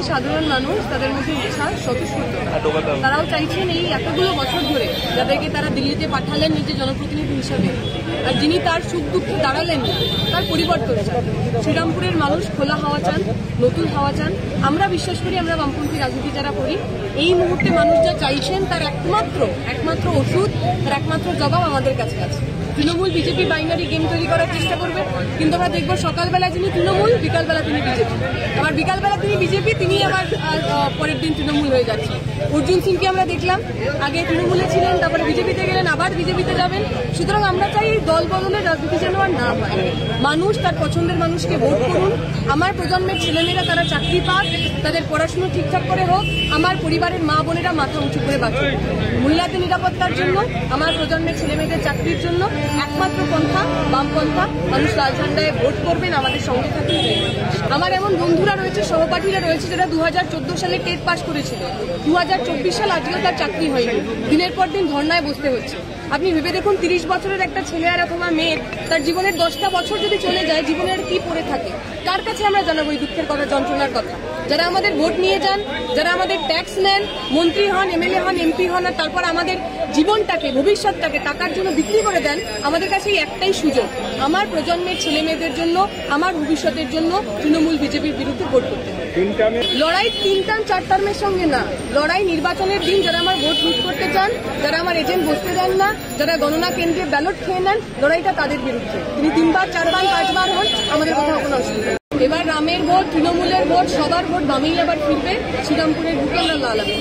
সাধারণ মানুষ, তাদের মধ্যে উচ্ছ্বাস স্বতঃস্ফূর্ত। তারাও চাইছেন এই এতগুলো বছর ধরে যাদেরকে তারা দিল্লিতে পাঠালেন নিজের জনপ্রতিনিধি হিসেবে, আর যিনি তার সুখ দুঃখে দাঁড়ালেন না, তার পরিবর্তন চান। শ্রীরামপুরের মানুষ খোলা হাওয়া চান, নতুন হাওয়া চান। আমরা বিশ্বাস করি, আমরা বামপন্থী রাজনীতি যারা করি, এই মুহূর্তে মানুষ যা চাইছেন তার একমাত্র ওষুধ, তার একমাত্র জবাব আমাদের কাছে আছে। তৃণমূল বিজেপি বাইনারি গেম তৈরি করার চেষ্টা করবে, কিন্তু আমরা দেখবো সকালবেলা যিনি তৃণমূল, বিকালবেলা তিনি বিজেপি, আবার বিকালবেলা তিনি বিজেপি, তিনি আবার পরের দিন তৃণমূল হয়ে যাচ্ছে। অর্জুন সিংকে আমরা দেখলাম, আগে তৃণমূলে ছিলেন, তারপরে বিজেপিতে গেলেন, আবার বিজেপিতে যাবেন। সুতরাং আমরা চাই এই দল বদলের রাজনীতি যেন আর না হয়। মানুষ তার পছন্দের মানুষকে ভোট করুন। আমার প্রজন্মের ছেলেমেয়েরা তারা চাকরি পাক, তাদের পড়াশুনো ঠিকঠাক করে হোক, আমার পরিবারের মা বোনেরা মাথা উঁচু করে বাঁচুক। মহিলাদের নিরাপত্তার জন্য, আমার প্রজন্মের ছেলেমেয়েদের চাকরির জন্য একমাত্র পন্থা বামপন্থা। মানুষ লাল ঝান্ডায় ভোট করবেন, আমাদের সঙ্গে থাকবেন। আমার এমন বন্ধুরা রয়েছে, সহপাঠীরা রয়েছে, যারা 2014 সালে টেট পাস করেছিল, 2024 সাল আজকেও তার চাকরি হয়নি, দিনের পর দিন ধর্নায় বসতে হচ্ছে। আপনি ভেবে দেখুন, 30 বছরের একটা ছেলে আর অথবা মেয়ের তার জীবনের 10টা বছর যদি চলে যায়, জীবনের কি পড়ে থাকে, কার কাছে আমরা জানাবো এই দুঃখের কথা, যন্ত্রণার কথা? যারা আমাদের ভোট নিয়ে যান, যারা আমাদের ট্যাক্স নেন, মন্ত্রী হন, এমএলএ হন, এমপি হন, আর তারপর আমাদের জীবনটাকে, ভবিষ্যৎটাকে টাকার জন্য বিক্রি করে দেন, আমাদের কাছে একটাই সুযোগ, আমার প্রজন্মের ছেলে মেয়েদের জন্য, আমার ভবিষ্যতের জন্য তৃণমূল বিজেপির বিরুদ্ধে ভোট করতে হবে। লড়াই 3 টার্ম 4 টার্মের সঙ্গে না, লড়াই নির্বাচনের দিন যারা আমার ভোট লুট করতে চান, যারা আমার এজেন্ট বসতে দেন না, যারা গণনা কেন্দ্রে ব্যালট খেয়ে নেন, লড়াইটা তাদের বিরুদ্ধে। তিনি 3 বার 4 বার 5 বার হন, আমাদের কোথাও কোনো অসুবিধা। এবার রামের ভোট, তৃণমূলের ভোট, সবার ভোট বামেই আবার ফিরবে। শ্রীরামপুরের বুকে আমরা লাল আবি।